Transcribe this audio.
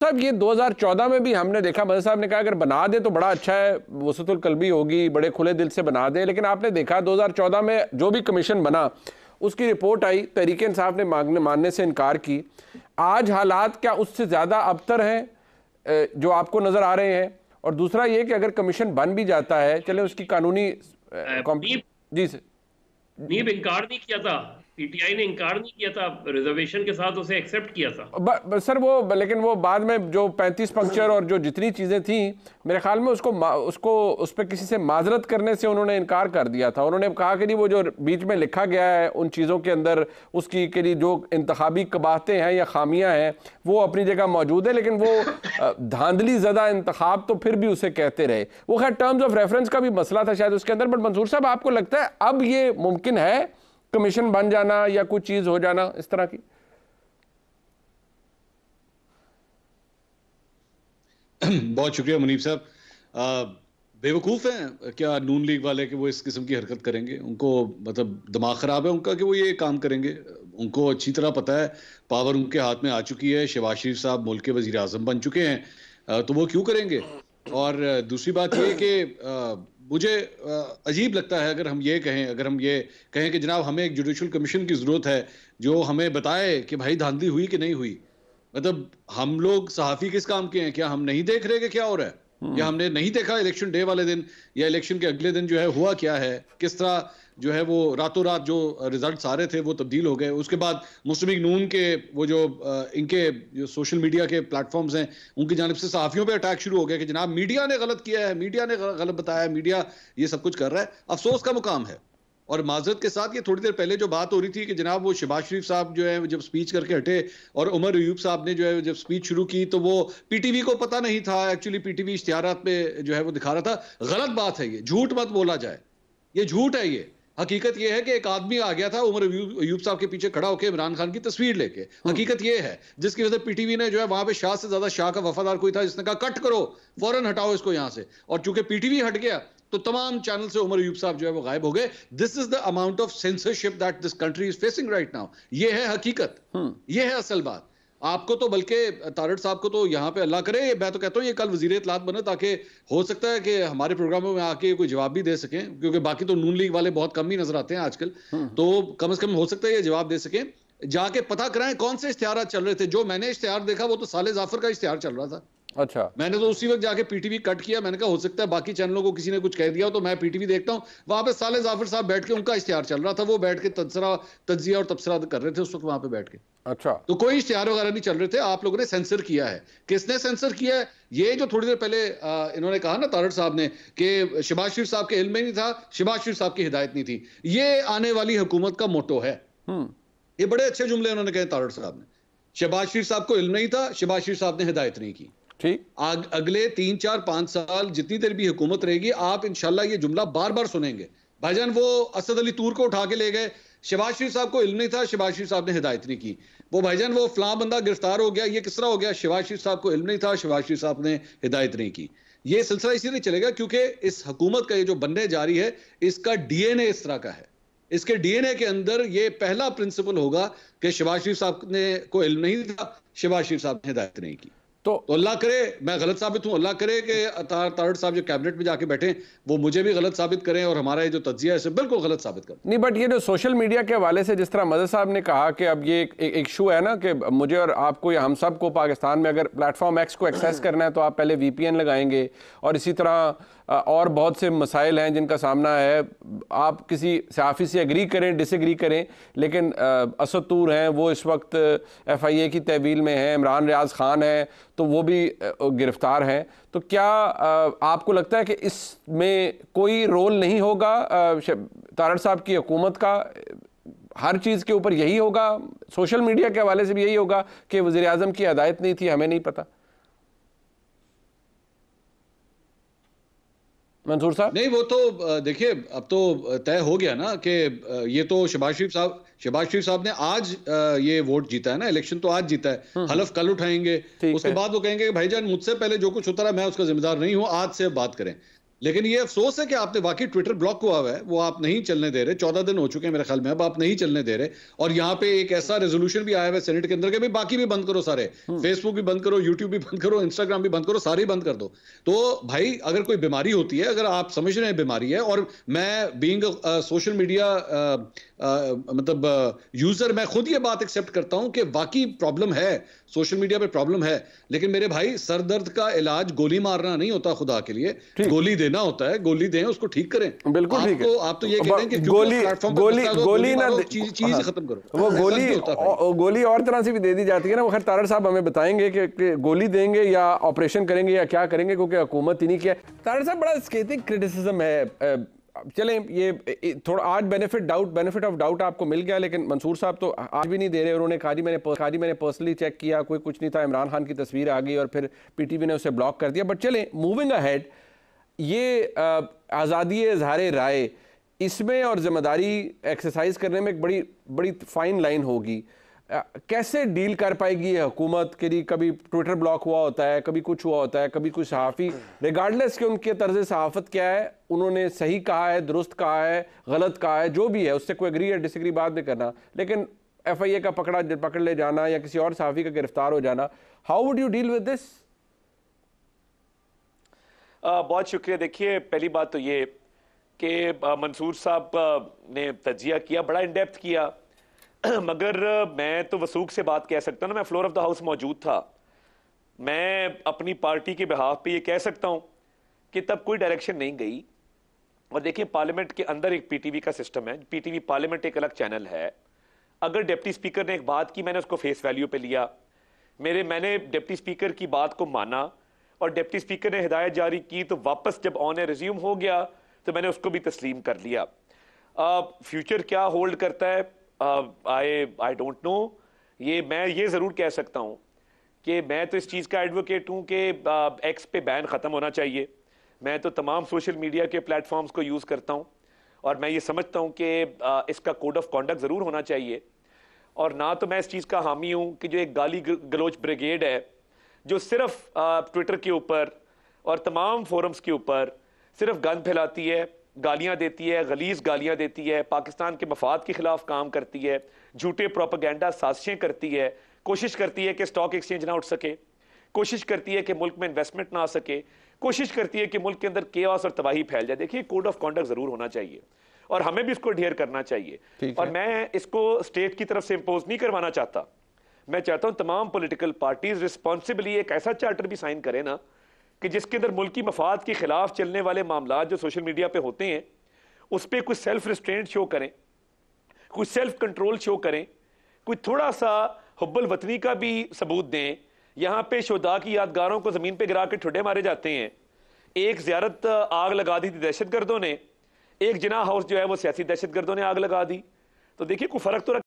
साहब ये 2014 में भी हमने देखा, मदद साहब ने कहा अगर बना दे तो बड़ा अच्छा है, वसतुल कल्बी होगी, बड़े खुले दिल से बना दे, लेकिन आपने देखा 2014 में जो भी कमीशन बना उसकी रिपोर्ट आई, तहरीक इंसाफ ने मानने से इनकार की। आज हालात क्या उससे ज़्यादा अबतर हैं जो आपको नज़र आ रहे हैं? और दूसरा ये कि अगर कमीशन बन भी जाता है, चले उसकी कानूनी जी सर, नीब इनकार नहीं किया था, पीटीआई ने इनकार नहीं किया था, रिजर्वेशन के साथ उसे एक्सेप्ट किया था। सर वो, लेकिन वो बाद में जो 35 पंक्चर और जो जितनी चीज़ें थी, मेरे ख्याल में उसको उस पर किसी से माजरत करने से उन्होंने इनकार कर दिया था। उन्होंने कहा कि नहीं, वो जो बीच में लिखा गया है उन चीज़ों के अंदर उसकी के लिए जो इंतखाबी कबाहतें हैं या खामियां हैं वो अपनी जगह मौजूद है, लेकिन वो धांधली ज़दा इंतखाब तो फिर भी उसे कहते रहे। वो खैर टर्म्स ऑफ रेफरेंस का भी मसला था शायद उसके अंदर। बट मंसूर साहब, आपको लगता है अब ये मुमकिन है कमीशन बन जाना या कुछ चीज हो जाना इस तरह की? बहुत शुक्रिया मुनीब साहब। बेवकूफ़ हैं क्या नून लीग वाले कि वो इस किस्म की हरकत करेंगे? उनको मतलब दिमाग ख़राब है उनका कि वो ये काम करेंगे? उनको अच्छी तरह पता है पावर उनके हाथ में आ चुकी है, शहबाज शरीफ साहब मुल्क के वज़ीर आज़म बन चुके हैं, तो वो क्यों करेंगे? और दूसरी बात ये कि मुझे अजीब लगता है अगर हम ये कहें कि जनाब हमें एक जुडिशल कमीशन की ज़रूरत है जो हमें बताए कि भाई धांधली हुई कि नहीं हुई। मतलब हम लोग सहाफ़ी किस काम के हैं? क्या हम नहीं देख रहे कि क्या हो रहा है? या हमने नहीं देखा इलेक्शन डे वाले दिन या इलेक्शन के अगले दिन जो है हुआ क्या है? किस तरह जो है वो रातों रात जो रिजल्ट्स आ रहे थे वो तब्दील हो गए। उसके बाद मुस्लिम लीग नून के वो जो इनके जो सोशल मीडिया के प्लेटफॉर्म्स हैं उनकी जानिब से सहाफ़ियों पे अटैक शुरू हो गया कि जनाब मीडिया ने गलत किया है, मीडिया ने गलत बताया है, मीडिया ये सब कुछ कर रहा है। अफसोस का मुकाम है। और माजरत के साथ ये थोड़ी देर पहले जो बात हो रही थी कि जनाब वो शहबाज शरीफ साहब जो है जब स्पीच करके हटे और उमर अयूब साहब ने जो है जब स्पीच शुरू की तो वो पीटीवी को पता नहीं था, एक्चुअली पीटीवी इश्तिहारात पे जो है वो दिखा रहा था। गलत बात है ये, झूठ मत बोला जाए, ये झूठ है। ये हकीकत ये है कि एक आदमी आ गया था उमर अयूब साहब के पीछे खड़ा होकर इमरान खान की तस्वीर लेके। हकीकत ये है जिसकी वजह से पीटीवी ने जो है वहां पे शाह से ज्यादा शाह का वफादार कोई था जिसने कहा कट करो, फौरन हटाओ इसको यहां से। और चूंकि पीटीवी हट गया तो तमाम चैनल से उमर अयूब साहब जो है वो गायब हो गए। This is the amount of censorship that this country is facing right now. ये है हकीकत, ये है असल बात। आपको तो बल्कि तारड़ साहब को तो यहाँ पे अल्लाह करे, मैं तो कहता हूँ ये कल वजीर इत्तलात बने ताकि हो सकता है कि हमारे प्रोग्रामों में आके कोई जवाब भी दे सकें, क्योंकि बाकी तो नून लीग वाले बहुत कम ही नजर आते हैं आजकल। तो कम से कम हो सकता है ये जवाब दे सकें। जाके पता कराएं कौन से इश्तिहार चल रहे थे। जो मैंने इश्तिहार देखा वो तो साले जाफर का इश्तिहार चल रहा था। अच्छा, मैंने तो उसी वक्त जाके पीटीवी कट किया। मैंने कहा हो सकता है बाकी चैनलों को किसी ने कुछ कह दिया तो मैं पीटीवी देखता हूं। वहां पे साले जाफर साहब बैठ के उनका इश्तिहार चल रहा था, वो बैठ के तज्जिया और तबसरा कर रहे थे उस वक्त वहां पे बैठ के। अच्छा, तो कोई इश्तिहार वगैरह नहीं चल रहे थे, आप लोगों ने सेंसर किया है। किसने सेंसर किया है? ये जो थोड़ी देर पहले इन्होंने कहा ना तारड़ साहब ने कि शहबाज शरीफ साहब के इल्म में नहीं था, शहबाज शरीफ साहब की हिदायत नहीं थी। ये आने वाली हुकूमत का मोटो है। ये बड़े अच्छे जुमले उन्होंने कहे तारड़ साहब ने। शहबाज शरीफ साहब को इल्म नहीं था, शहबाज शरीफ साहब ने हिदायत नहीं की। ठीक, अगले 3, 4, 5 साल जितनी देर भी हुकूमत रहेगी आप इंशाल्लाह ये जुमला बार बार सुनेंगे। भाईजान वो असद अली तूर को उठा के ले गए, शहबाज शरीफ साहब को इल्म नहीं था, शहबाज शरीफ साहब ने हिदायत नहीं की। वो भाईजान वो फलां बंदा गिरफ्तार हो गया, ये किस तरह हो गया? शहबाज शरीफ साहब को इल्म नहीं था, शहबाज शरीफ साहब ने हिदायत नहीं की। ये सिलसिला इसीलिए चलेगा क्योंकि इस हुकूमत का ये जो बनने जारी है इसका डीएनए इस तरह का है। इसके डीएनए के अंदर ये पहला प्रिंसिपल होगा कि शहबाज शरीफ साहब ने को इल्म नहीं था, शहबाज शरीफ साहब ने हिदायत नहीं की। तो अल्लाह करे मैं गलत साबित हूं, अल्लाह करे कि तारड़ साहब जो कैबिनेट में जाके बैठे वो मुझे भी गलत साबित करें और हमारा ये जो तज्जिया है इसे बिल्कुल गलत साबित करें। नहीं, बट ये जो सोशल मीडिया के हवाले से जिस तरह मदद साहब ने कहा कि अब ये एक इशू है ना कि मुझे और आपको या हम सब को पाकिस्तान में अगर प्लेटफॉर्म एक्स को एक्सेस करना है तो आप पहले VPN लगाएंगे, और इसी तरह और बहुत से मसाइल हैं जिनका सामना है। आप किसी सहाफ़ी से एग्री करें, डिसएग्री करें, लेकिन असद तूर हैं वो इस वक्त FIA की तहवील में हैं, इमरान रियाज खान है तो वो भी गिरफ्तार हैं। तो क्या आपको लगता है कि इसमें कोई रोल नहीं होगा तारड़ साहब की हुकूमत का? हर चीज़ के ऊपर यही होगा? सोशल मीडिया के हवाले से भी यही होगा कि वज़ीर आज़म की हिदायत नहीं थी, हमें नहीं पता? मंसूर साहब नहीं, वो तो देखिए अब तो तय हो गया ना कि ये तो शहबाज शरीफ साहब ने आज ये वोट जीता है ना, इलेक्शन तो आज जीता है। हलफ कल उठाएंगे, उसके बाद वो कहेंगे कि भाईजान मुझसे पहले जो कुछ होता रहा मैं उसका जिम्मेदार नहीं हूं, आज से बात करें। लेकिन ये अफसोस है कि आपने वाकई ट्विटर ब्लॉक हुआ हुआ है, वो आप नहीं चलने दे रहे। 14 दिन हो चुके हैं मेरे ख्याल में, अब आप नहीं चलने दे रहे। और यहाँ पे एक ऐसा रेजोल्यूशन भी आया हुआ है सेनेट के अंदर कि भाई बाकी भी बंद करो सारे, फेसबुक भी बंद करो, यूट्यूब भी बंद करो, इंस्टाग्राम भी बंद करो, सारे ही बंद कर दो। तो भाई अगर कोई बीमारी होती है, अगर आप समझ रहे हैं बीमारी है, और मैं बीइंग सोशल मीडिया मतलब यूजर, मैं खुद ये बात एक्सेप्ट करता हूं कि वाकई प्रॉब्लम है, सोशल मीडिया पे प्रॉब्लम है। लेकिन मेरे भाई सर दर्द का इलाज गोली मारना नहीं होता, खुदा के लिए गोली देना होता है, गोली दें, उसको ठीक करें। बिल्कुल ठीक है। आप तो ये कह रहे हैं कि गोली ना चीज ही खत्म करो, वो गोली और तरह से भी दे दी जाती है ना। वो खैर तारड़ साहब हमें बताएंगे कि गोली देंगे या ऑपरेशन करेंगे या क्या करेंगे, क्योंकि हुकूमत ही नहीं किया। तारड़ साहब बड़ा स्केथिंग क्रिटिसिज्म है। चलें, ये थोड़ा आज बेनिफिट ऑफ डाउट आपको मिल गया, लेकिन मंसूर साहब तो आज भी नहीं दे रहे। उन्होंने कहा जी मैंने पर्सनली चेक किया, कोई कुछ नहीं था, इमरान खान की तस्वीर आ गई और फिर पीटीवी ने उसे ब्लॉक कर दिया। बट चलें, मूविंग अहेड, ये आज़ादी इज़हार राय, इसमें और जिम्मेदारी एक्सरसाइज करने में एक बड़ी बड़ी फाइन लाइन होगी। कैसे डील कर पाएगी ये हुकूमत के लिए? कभी ट्विटर ब्लॉक हुआ होता है, कभी कुछ हुआ होता है, कभी कुछ सहाफ़ी, रिगार्डलेस कि उनके तर्ज सहाफ़त क्या है, उन्होंने सही कहा है, दुरुस्त कहा है, गलत कहा है, जो भी है, उससे कोई एग्री या डिसएग्री बात नहीं करना, लेकिन FIA का पकड़ ले जाना या किसी और सहाफ़ी का गिरफ्तार हो जाना, how would you deal with this? बहुत शुक्रिया। देखिए, पहली बात तो ये कि मंसूर साहब ने तजिया किया, बड़ा इन डेप्थ किया, मगर मैं तो वसूख से बात कह सकता हूँ ना, मैं फ्लोर ऑफ द हाउस मौजूद था। मैं अपनी पार्टी के बिहाफ पे ये कह सकता हूँ कि तब कोई डायरेक्शन नहीं गई। और देखिए, पार्लियामेंट के अंदर एक PTV का सिस्टम है, PTV पार्लियामेंट एक अलग चैनल है। अगर डिप्टी स्पीकर ने एक बात की, मैंने उसको फेस वैल्यू पे लिया, मैंने डिप्टी स्पीकर की बात को माना, और डिप्टी स्पीकर ने हिदायत जारी की तो वापस जब ऑन रिज्यूम हो गया तो मैंने उसको भी तस्लीम कर लिया। फ्यूचर क्या होल्ड करता है, आई डोंट नो। मैं ये ज़रूर कह सकता हूँ कि मैं तो इस चीज़ का एडवोकेट हूँ कि एक्स पे बैन ख़त्म होना चाहिए। मैं तो तमाम सोशल मीडिया के प्लेटफॉर्म्स को यूज़ करता हूँ, और मैं ये समझता हूँ कि इसका कोड ऑफ कॉन्डक्ट ज़रूर होना चाहिए। और ना तो मैं इस चीज़ का हामी हूँ कि जो एक गाली गलोच ब्रिगेड है, जो सिर्फ ट्विटर के ऊपर और तमाम फोरम्स के ऊपर सिर्फ गंद फैलाती है, गालियां देती है, गलीज गालियां देती है, पाकिस्तान के मफाद के खिलाफ काम करती है, झूठे प्रोपेगेंडा साजिशें करती है, कोशिश करती है कि स्टॉक एक्सचेंज ना उठ सके, कोशिश करती है कि मुल्क में इन्वेस्टमेंट ना आ सके, कोशिश करती है कि मुल्क के अंदर केओस और तबाही फैल जाए। देखिए, कोड ऑफ कॉन्डक्ट जरूर होना चाहिए और हमें भी इसको अडहेयर करना चाहिए। और मैं इसको स्टेट की तरफ से इम्पोज नहीं करवाना चाहता। मैं चाहता हूं तमाम पॉलिटिकल पार्टीज रिस्पॉन्सिबली एक ऐसा चार्टर भी साइन करें ना कि जिसके अंदर मुल्की मफाद के खिलाफ चलने वाले मामला जो सोशल मीडिया पे होते हैं उस पर कुछ सेल्फ रिस्ट्रेंट शो करें, कुछ सेल्फ कंट्रोल शो करें, कुछ थोड़ा सा हुब्बुल वतनी का भी सबूत दें। यहाँ पे शोदा की यादगारों को जमीन पे गिरा के ठुड्डे मारे जाते हैं। एक ज़ियारत आग लगा दी थी दहशतगर्दों ने, एक जिना हाउस जो है वो सियासी दहशतगर्दों ने आग लगा दी। तो देखिए, कोई फर्क तो